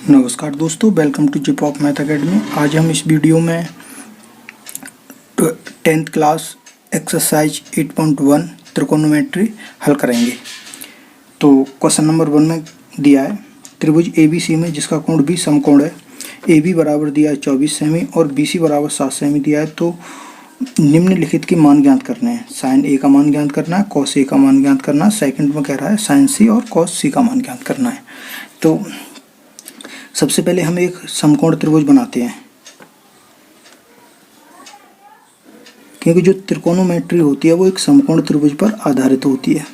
नमस्कार दोस्तों, welcome to जिपॉप math academy. आज हम इस वीडियो में 10th क्लास एक्सरसाइज 8.1 त्रिकोणोमेट्री हल करेंगे। तो क्वेश्चन नंबर 1 में दिया है त्रिभुज ABC में जिसका कोण भी समकोण है। AB बराबर दिया है 24 सेमी और BC बराबर 7 सेमी दिया है। तो निम्नलिखित के मान ज्ञात करने हैं। साइन A का मान ज्ञात करना है, कॉस A का मान ज्ञात करना है, सेकंड में कह रहा है साइन C और कॉस C का मान ज्ञात करना है। तो सबसे पहले हम एक समकोण त्रिभुज बनाते हैं, क्योंकि जो त्रिकोणोमेट्री होती है वो एक समकोण त्रिभुज पर आधारित होती है।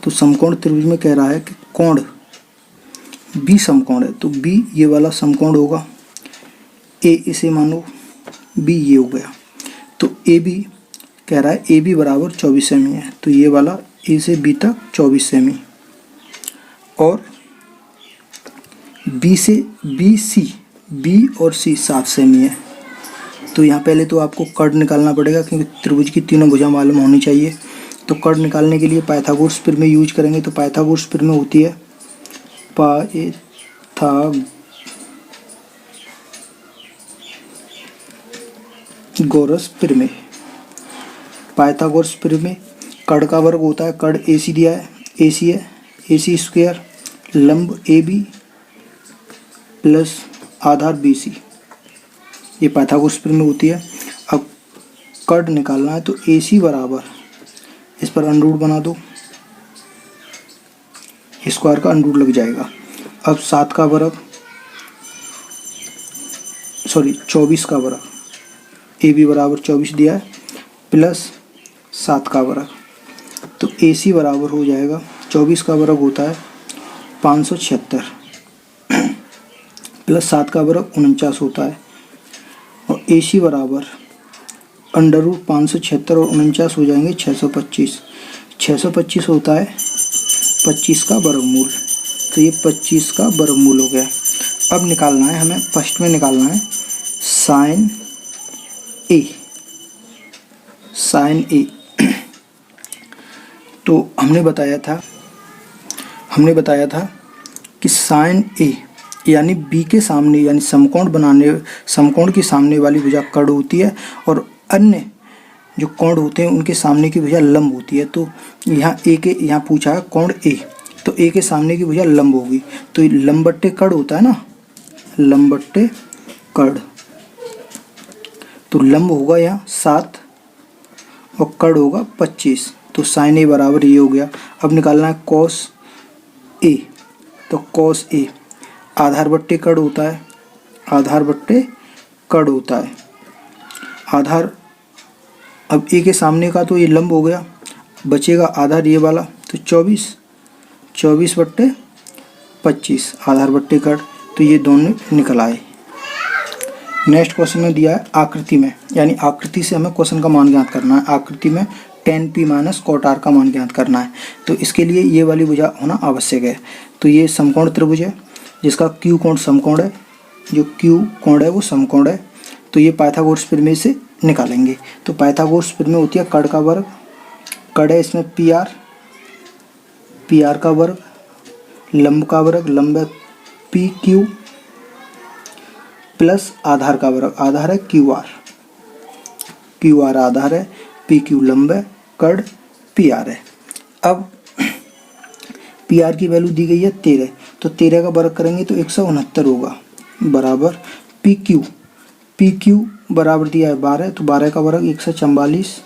तो समकोण त्रिभुज में कह रहा है कि कोण B समकोण है, तो B ये वाला समकोण होगा। A इसे मानो B ये हो गया। तो AB कह रहा है AB बराबर 24 सेमी है, तो ये वाला A से B तक 24 सेमी और B से BC B और C 7 सेमी है। तो यहाँ पहले तो आपको कर्ण निकालना पड़ेगा, क्योंकि त्रिभुज की तीनों भुजा मालूम होनी चाहिए। तो कर्ण निकालने के लिए पाइथागोरस प्रमेय यूज करेंगे। तो पाइथागोरस प्रमेय होती है पाइथागोरस प्रमेय। पाइथागोरस प्रमेय कर्ण का वर्ग होता है। कर्ण AC दिया है, AC है AC स्क्वायर लंब AB प्लस आधार BC, ये पाइथागोरस प्रमेय होती है। अब कर्ण निकालना है, तो AC बराबर इस पर अंडर रूट बना दो, स्क्वायर का अंडर रूट लग जाएगा। अब 7 का वर्ग 24 का वर्ग, AB बराबर 24 दिया है प्लस 7 का वर्ग, तो AC बराबर हो जाएगा 24 का वर्ग होता है 576 प्लस 7 का वर्ग 49 होता है। और AC बराबर अंडर रूट 576 और 49 हो जाएंगे 625। 625 होता है 25 का वर्गमूल, तो ये 25 का वर्गमूल हो गया। अब निकालना है हमें, फर्स्ट में निकालना है साइन A। साइन A तो हमने बताया था कि साइन A यानी B के सामने, यानी समकोण के सामने वाली भुजा कर्ण होती है और अन्य जो कोण होते हैं उनके सामने की भुजा लंब होती है। तो यहाँ पूछा है कोण A, तो A के सामने की भुजा लंब होगी। तो लंब बट्टे कर्ण होता है ना, लंब बट्टे कर्ण। तो लंब होगा यहाँ 7 और कर्ण होगा 25। तो साइन A बराबर ये हो गया। अब निकालना है कॉस A। तो कॉस A आधार बट्टे कर्ण होता है, आधार बट्टे कर्ण होता है। आधार अब A के सामने का तो ये लंब हो गया, बचेगा आधार ये वाला, तो 24 बट्टे 25 आधार बट्टे कर्ण। तो ये दोनों निकल आए। नेक्स्ट क्वेश्चन में दिया है आकृति में, यानी आकृति से हमें क्वेश्चन का मान ज्ञात करना है। आकृति में tan P minus cot R का मान ज्ञात करना है। तो इसके लिए ये वाली भुजा होना आवश्यक है। तो ये समकोण त्रिभुज है जिसका Q कोण समकोण है, जो Q कोण है वो समकोण है। तो ये पाइथागोरस प्रमेय से निकालेंगे। तो पाइथागोरस प्रमेय होती है कर्ण का वर्ग, कर्ण है इसमें PR का वर्ग, लंब का वर्ग, लंब है PQ प्लस आधार का वर्ग, आधार है QR आधार है, PQ लंब है, कर्ण PR है। अब PR की वैल्यू दी गई है 13, तो 13 का वर्ग करेंगे तो 169 होगा बराबर PQ बराबर दिया है 12, तो 12 का वर्ग 144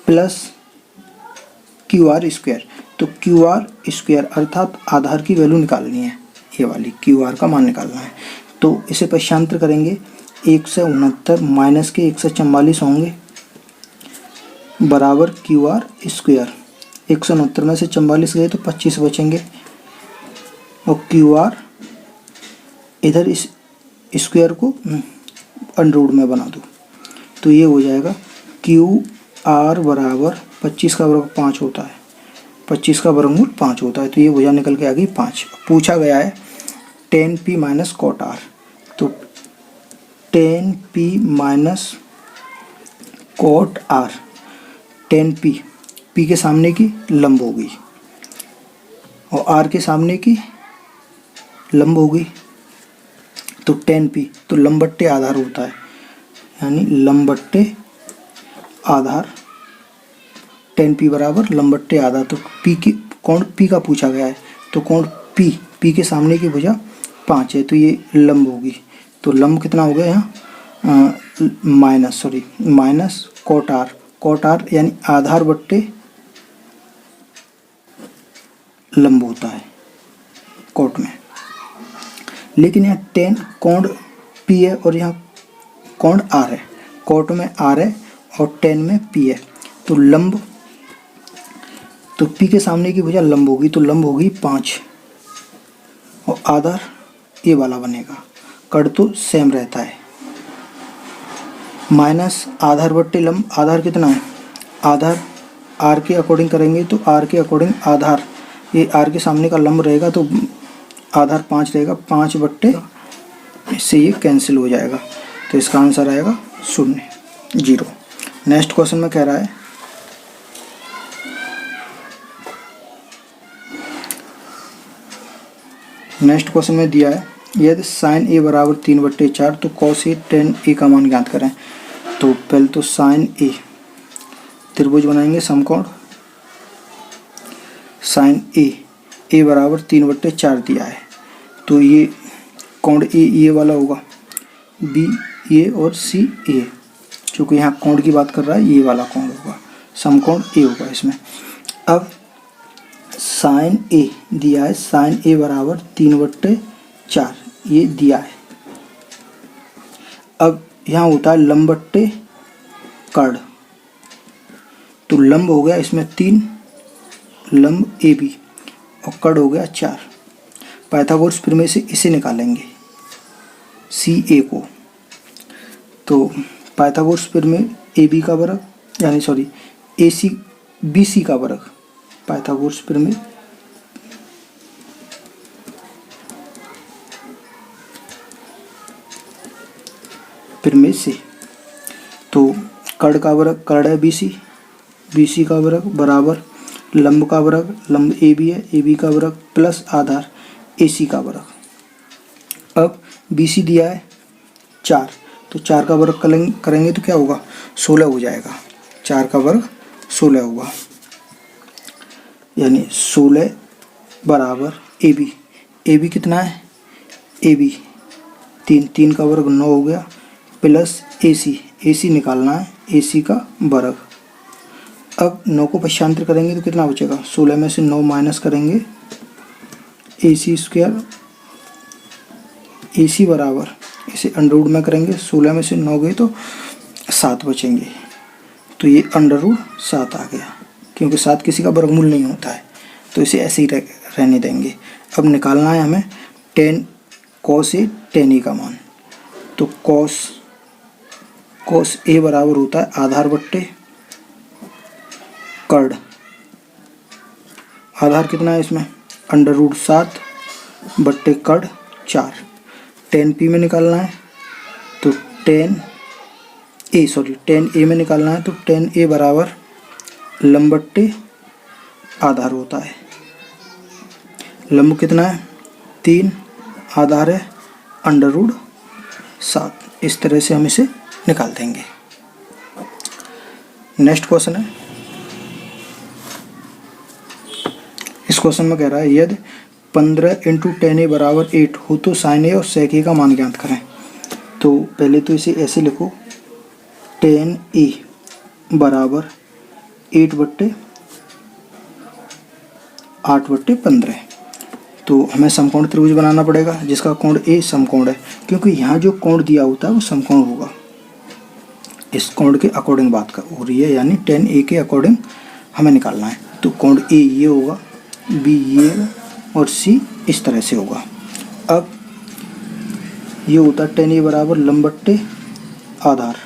प्लस QR स्क्वायर। तो QR स्क्वायर अर्थात आधार की वैल्यू निकालनी है, ये वाली QR का मान निकालना है। तो इसे पश्चांतर करेंगे, 169 माइनस के 144 होंगे बराबर QR स्क्वायर। 169 में से 44 गए तो 25 बचेंगे और QR इधर इस स्क्वायर को अंडर रूट में बना दो, तो ये हो जाएगा QR बराबर 25 का वर्ग 5 होता है, 25 का वर्गमूल 5 होता है। तो ये भुजा निकल के आ गई 5। पूछा गया है tan P minus cot R। तो tan P minus cot R, tan P के सामने की लंब होगी और R के सामने की लंब होगी, तो टेन पी, तो लंब बट्टे आधार होता है, यानी लंब बट्टे आधार टेन पी बराबर लंब बट्टे आधार। तो पी की कोण पी का पूछा गया है, तो कोण पी के सामने की भुजा 5 है, तो ये लंब होगी। तो लंब कितना हो गया यहाँ, माइनस कोट आर यानी आधार बट्टे लंब होता है कोट में। लेकिन यहाँ टेन कोण पी है और यहाँ कोण आर है, कोट में आर है और टेन में पी है, तो लंब, तो पी के सामने की भुजा लंब होगी, तो लंब होगी 5 और आधार ये वाला बनेगा। कड़ तो सेम रहता है, माइनस आधार बट्टे लंब, आधार कितना है, आधार आर के अकॉर्डिंग करेंगे तो आर के अकॉर्डिंग आधार, ये आर के सामने का लंब रहेगा तो आधार 5 रहेगा, 5 बट्टे, इससे ये कैंसिल हो जाएगा, तो इसका आंसर आएगा 0। नेक्स्ट क्वेश्चन में कह रहा है नेक्स्ट क्वेश्चन में दिया है यदि साइन ए बराबर 3/4 तो कॉस ए टेन ए का मान ज्ञात करें। तो पहले तो साइन ए, त्रिभुज बनाएंगे समकोण, साइन ए बराबर 3/4 दिया है, तो ये कोण ए ये वाला होगा, बी ए और सी ए, चूँकि यहाँ कोण की बात कर रहा है ये वाला कोण होगा, समकोण ए होगा इसमें। अब साइन ए दिया है, साइन ए बराबर 3/4 ये दिया है। अब यहाँ होता है लंब बट्टे कड़, तो लंब हो गया इसमें 3, लंब ए बी और कड़ हो गया 4। पाइथागोरस प्रमेय से इसे निकालेंगे सी ए को, तो पाइथागोरस प्रमेय ए बी का वर्ग यानी सॉरी ए सी बी सी का वर्ग, पाइथागोरस प्रमेय से, तो कड़ का वर्ग कड़ है बी सी का वर्ग बराबर लंब का वर्ग, लंब ए बी है, ए बी का वर्ग प्लस आधार ए सी का वर्ग। अब बी सी दिया है 4, तो 4 का वर्ग करेंगे तो क्या होगा, 16 हो जाएगा, 4 का वर्ग 16 होगा, यानी 16 बराबर ए बी कितना है, ए बी 3 का वर्ग 9 हो गया, प्लस ए सी निकालना है, ए सी का वर्ग। अब 9 को पक्षांतर करेंगे तो कितना बचेगा, 16 में से 9 माइनस करेंगे, ए सी स्क्वायर, ए सी बराबर इसे अंडर रूट में करेंगे, 16 में से 9 गए तो 7 बचेंगे, तो ये अंडर रूट 7 आ गया, क्योंकि 7 किसी का वर्गमूल नहीं होता है, तो इसे ऐसे ही रहने देंगे। अब निकालना है हमें कॉस ए टेन ए का मान, तो कॉस ए बराबर होता है आधार बट्टे कड़, आधार कितना है इसमें, अंडर रूट 7 बट्टे कड़ 4, टेन पी में निकालना है तो टेन ए में निकालना है, तो टेन ए बराबर लंब बट्टे आधार होता है, लंब कितना है 3, आधार है अंडर रूट 7, इस तरह से हम इसे निकाल देंगे। नेक्स्ट क्वेश्चन है, इस क्वेश्चन में कह रहा है यदि 15 × 10a बराबर 8 हो तो साइन ए और सेक ए का मान ज्ञात करें। तो पहले तो इसे ऐसे लिखो, 10a बराबर 8/15, तो हमें समकोण त्रिभुज बनाना पड़ेगा जिसका कोण ए समकोण है, क्योंकि यहाँ जो कोण दिया होता है वो समकोण होगा, इस कोण के अकॉर्डिंग बात हो रही है, यानी 10a के अकॉर्डिंग हमें निकालना है। तो कोण ए ये होगा, बी ये और सी इस तरह से होगा। अब ये होता है 10a बराबर लंब बट्टे आधार,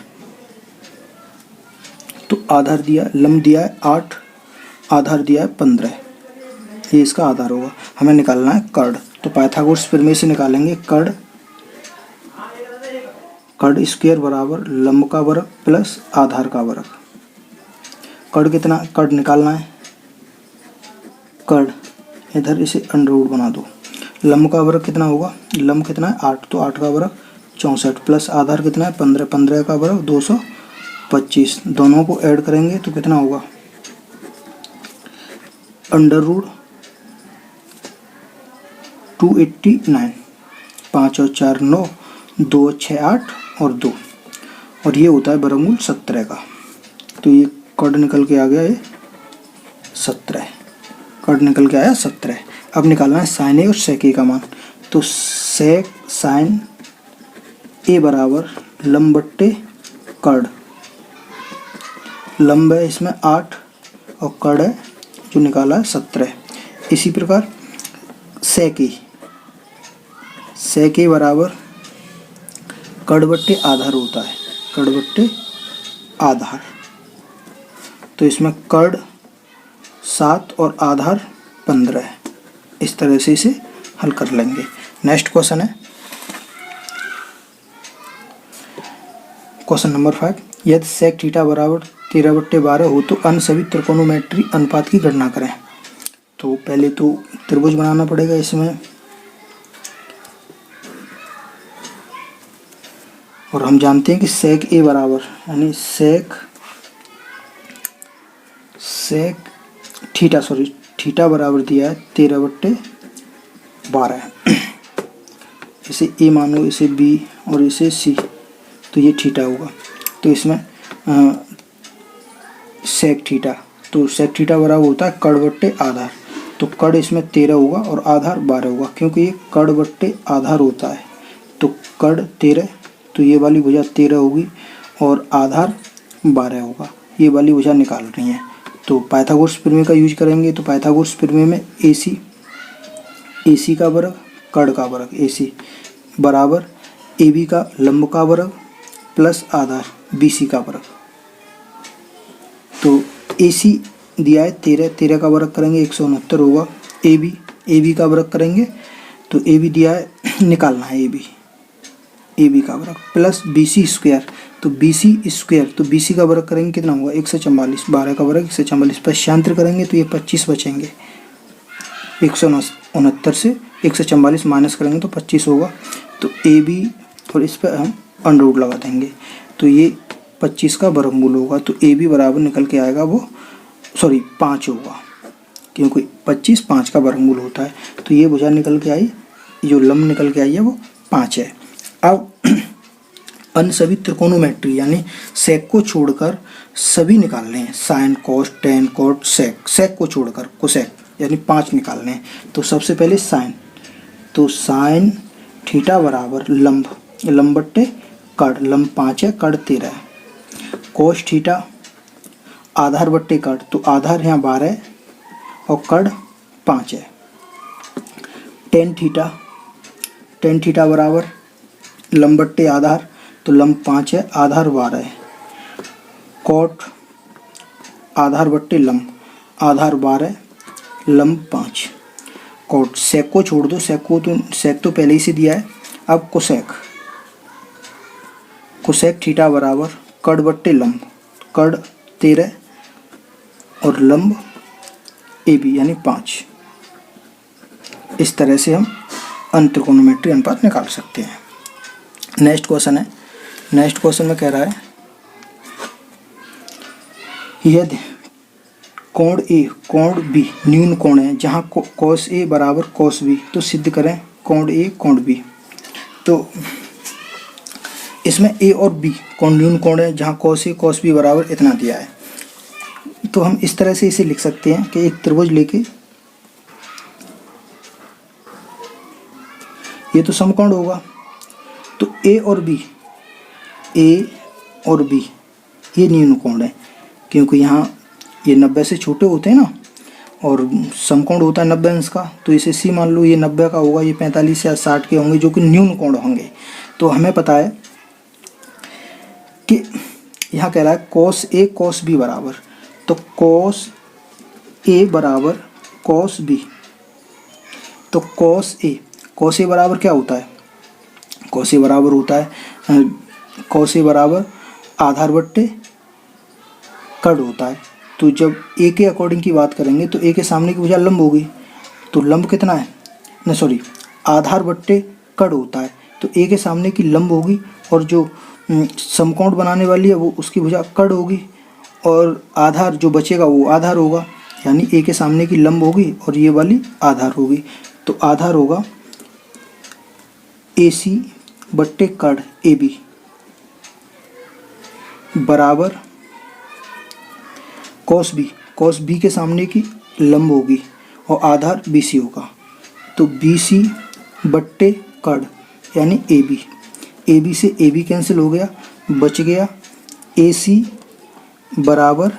तो आधार दिया, लंब दिया है 8, आधार दिया है 15, ये इसका आधार होगा। हमें निकालना है कड़, तो पाइथागोरस प्रमेय से निकालेंगे कड़ स्क्वायर बराबर लंब का वर्ग प्लस आधार का वर्ग। कड़ कितना, कड़ निकालना है, कड़ इधर इसे अंडर रूट बना दो, लंब का वर्ग कितना होगा, लंब कितना है 8, तो 8 का वर्ग 64 प्लस आधार कितना है 15, 15 का वर्ग 225, दोनों को ऐड करेंगे तो कितना होगा √289, 5 और 4 9, 2 6 8 और 2, और ये होता है वर्गमूल 17 का। तो ये कट निकल के आ गया, ये 17 कट निकल के आया 17। अब निकालना है साइन ए और सेक ए का मान। तो सेक साइन ए बराबर लंब बट्टे कड़, लंब है इसमें 8 और कड़ है जो निकाला है 17। इसी प्रकार सेक ए बराबर कड़ बट्टे आधार होता है, कड़ बट्टे आधार। तो इसमें कड़ 7 और आधार 15 है। इस तरह से इसे हल कर लेंगे। नेक्स्ट क्वेश्चन है क्वेश्चन नंबर 5, यदि सेक थीटा बराबर 13/12 हो तो अन्य सभी त्रिकोणोमेट्री अनुपात की गणना करें। तो पहले तो त्रिभुज बनाना पड़ेगा इसमें, और हम जानते हैं कि सेक ए बराबर यानी सेक थीटा बराबर दिया है 13/12। इसे ए मान लो, इसे बी और इसे सी, तो ये थीटा होगा। तो इसमें सेक थीटा, तो सेक थीटा बराबर होता है कड़ बट्टे आधार। तो कड़ इसमें 13 होगा और आधार 12 होगा, क्योंकि ये कड़ बट्टे आधार होता है। तो कड़ 13, तो ये वाली भुजा 13 होगी और आधार 12 होगा। ये वाली भुजा निकाल रही है। तो पाइथागोरस प्रमेय का यूज करेंगे। तो पाइथागोरस प्रमेय में AC का वर्ग कड़ का वर्ग AC बराबर AB का लंब का वर्ग प्लस आधार BC का वर्ग। तो AC दिया है 13 का वर्ग करेंगे 169 होगा। AB का वर्ग करेंगे तो AB दिया है, निकालना है AB का वर्ग प्लस BC स्क्वायर। तो BC स्क्वायर, तो BC का वर्ग करेंगे कितना होगा 144, 12 का वर्ग 144, पश्चांतर करेंगे तो ये 25 बचेंगे। 169 से 144 माइनस करेंगे तो 25 होगा। तो AB और इस पर हम अंडर रूट लगा देंगे, तो ये 25 का वर्गमूल होगा। तो AB बराबर निकल के आएगा वो 5 होगा, क्योंकि 25 5 का वर्गमूल होता है। तो ये भुजा निकल के आई, जो लंब निकल के आई है वो 5 है। अब अन्य सभी त्रिकोणोमेट्री यानी सेक को छोड़कर सभी निकालने हैं, sine cos tan cot sec को छोड़कर कोसेक यानी 5 निकालने हैं। तो सबसे पहले साइन, तो साइन थीटा बराबर लंब बट्टे कड़, लंब 5 है कड़ 13 है। कोस थीटा आधार बट्टे कड़, तो आधार यहाँ 12 है और कड़ 5 है। टेन थीटा बराबर लंब बट्टे आधार, तो लंब 5 है आधार 12 है। कोट आधार बट्टे लंब, आधार 12 लंब 5। कोट सेक को छोड़ दो, सेक तो पहले ही से दिया है। अब कोसेक थीटा बराबर कड़ बट्टे लंब, कड़ 13 और लंब AB यानी 5। इस तरह से हम अन्य त्रिकोणोमेट्री अनुपात निकाल सकते हैं। नेक्स्ट क्वेश्चन है, नेक्स्ट क्वेश्चन में कह रहा है यदि कोण A कोण B न्यून कोण है जहाँ cos A बराबर cos B, तो सिद्ध करें कोण A कोण B। तो इसमें A और B कोण न्यून कोण है जहाँ cos A cos B बराबर इतना दिया है। तो हम इस तरह से इसे लिख सकते हैं कि एक त्रिभुज लेके, ये तो समकोण होगा, तो A और B ये न्यून कोण है, क्योंकि यहाँ ये 90 से छोटे होते हैं ना, और समकोण होता है 90 अंश का। तो इसे C मान लो, ये 90 का होगा, ये 45 या 60 के होंगे जो कि न्यून कोण होंगे। तो हमें पता है कि यहाँ कह रहा है cos A cos B बराबर, तो cos A बराबर cos B, तो cos A बराबर क्या होता है, cos A बराबर होता है cos A बराबर आधार बट्टे कड़ होता है। तो जब A के अकॉर्डिंग की बात करेंगे तो A के सामने की भुजा लंब होगी, तो लंब कितना है आधार बट्टे कड़ होता है, तो ए के सामने की लंब होगी और जो समकोण बनाने वाली है वो उसकी भुजा कड़ होगी और आधार जो बचेगा वो आधार होगा, यानी ए के सामने की लंब होगी और ये वाली आधार होगी। तो आधार होगा AC बट्टे कड़ AB बराबर कॉस बी के सामने की लंब होगी और आधार BC होगा, तो BC बट्टे कड़ यानी AB से AB कैंसिल हो गया, बच गया AC बराबर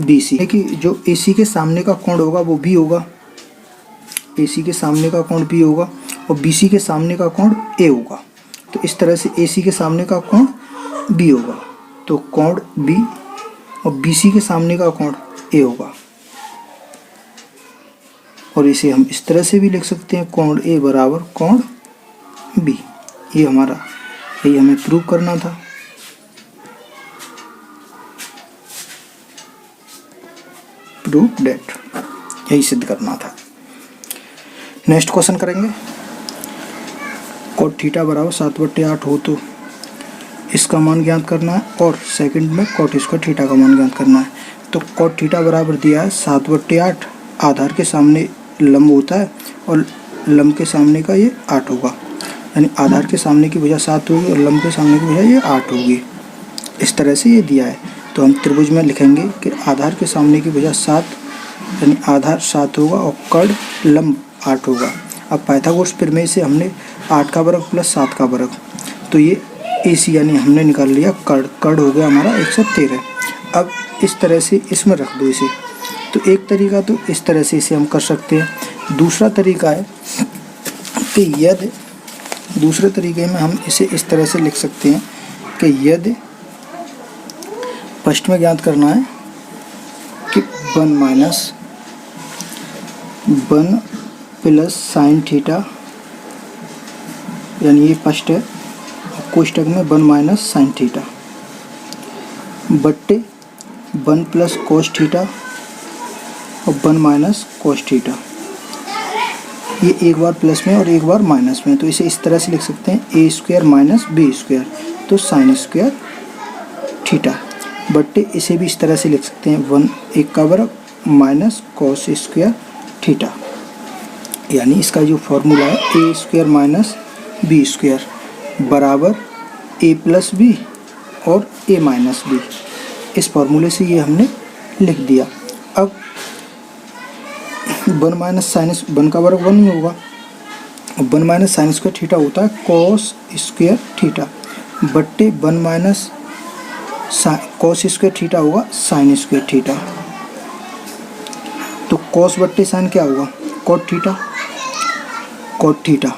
BC। है कि जो AC के सामने का कोण होगा वो B होगा, AC के सामने का कोण B होगा और BC के सामने का कोण A होगा। तो इस तरह से AC के सामने का कोण B होगा, तो कोण B और BC के सामने का कोण A होगा। और इसे हम इस तरह से भी लिख सकते हैं, कोण A बराबर कोण B। ये हमें प्रूव करना था। प्रूव डेट, यही सिद्ध करना था। नेक्स्ट क्वेश्चन करेंगे। कॉट थीटा बराबर 7/8 हो तो इसका मान ज्ञात करना है और सेकंड में कॉट स्क्वायर थीटा का मान ज्ञात करना है। तो कॉट थीटा बराबर दिया है 7/8, आधार के सामने लंब होता है और लंब के सामने का ये 8 होगा, यानी आधार के सामने की भुजा 7 होगी और लंब के सामने की भुजा ये 8 होगी। इस तरह से ये दिया है, तो हम त्रिभुज में लिखेंगे कि आधार के सामने की भुजा 7 यानी आधार 7 होगा और कड़ लंब 8 होगा। अब पाइथागोरस प्रमेय से हमने 8 का वर्ग प्लस 7 का वर्ग, तो ये AC यानी हमने निकाल लिया कड़ हो गया हमारा 113। अब इस तरह से इसमें रख दो इसे। तो एक तरीका तो इस तरह से इसे हम कर सकते हैं। दूसरा तरीका है कि यदि दूसरे तरीके में हम इसे इस तरह से लिख सकते हैं कि यदि फर्स्ट में ज्ञात करना है कि 1 प्लस साइन थीटा, यानी ये फर्स्ट है, कोष्टक में 1 माइनस साइन थीटा बट्टे 1 प्लस कोस थीटा और 1 माइनस कोस थीटा। ये एक बार प्लस में और एक बार माइनस में, तो इसे इस तरह से लिख सकते हैं A square minus B square, तो साइन स्क्वायर थीटा बट्टे इसे भी इस तरह से लिख सकते हैं 1 का वर्ग माइनस कोस स्क्वायर थीटा, यानी इसका जो फॉर्मूला है A square minus B square बराबर A प्लस B और A माइनस B। इस फॉर्मूले से ये हमने लिख दिया। अब 1 माइनस साइनस 1 का वर्ग 1 ही होगा, 1 माइनस साइन स्क्वायर थीटा होता है कॉस स्क्वायर थीटा बट्टे 1 माइनस कॉस स्क्वायर थीटा होगा साइन स्क्वायर थीटा। तो कॉस बट्टे साइन क्या होगा, कॉट थीटा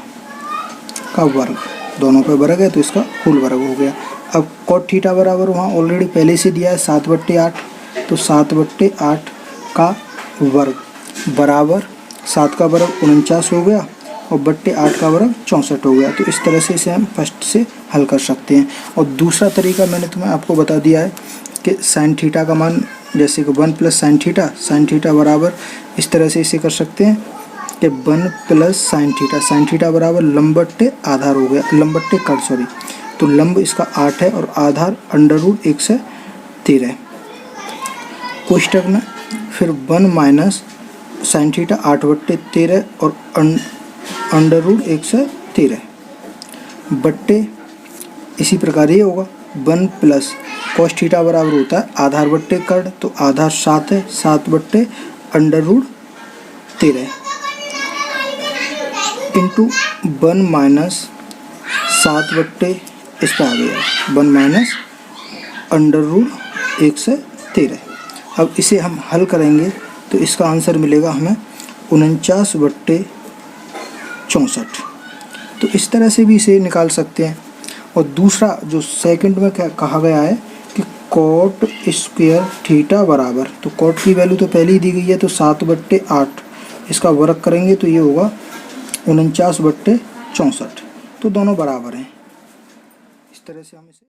का वर्ग, दोनों पे वर्ग है तो इसका कुल वर्ग हो गया। अब कॉट थीटा बराबर वहाँ ऑलरेडी पहले से दिया है 7/8, तो 7/8 का वर्ग बराबर 7 का वर्ग 49 हो गया और बट्टे 8 का वर्ग 64 हो गया। तो इस तरह से इसे हम फर्स्ट से हल कर सकते हैं। और दूसरा तरीका मैंने तुम्हें आपको बता दिया है कि साइन थीटा का मान, जैसे कि 1 प्लस साइन थीटा बराबर इस तरह से इसे कर सकते हैं कि 1 प्लस साइन थीटा बराबर लंब बट्टे आधार हो गया, लंब बट्टे कड़ सॉरी, तो लंब इसका 8 है और आधार √1 से 13 कोष्टक में फिर 1 माइनस साइन थीटा 8/13 और √1 से 13 बट्टे इसी प्रकार ये होगा 1 प्लस कॉस थीटा बराबर होता है आधार बट्टे कड़, तो आधार 7 है, 7/√13 इंटू 1 माइनस 7 बट्टे इस पर आ गया 1 माइनस √1 से 13। अब इसे हम हल करेंगे तो इसका आंसर मिलेगा हमें 49/64। तो इस तरह से भी इसे निकाल सकते हैं। और दूसरा जो सेकंड में क्या कहा गया है कि कॉट स्क्वायर थीटा बराबर, तो कॉट की वैल्यू तो पहले ही दी गई है, तो 7/8 इसका वर्ग करेंगे तो ये होगा 49/64, तो दोनों बराबर हैं। इस तरह से हम इसे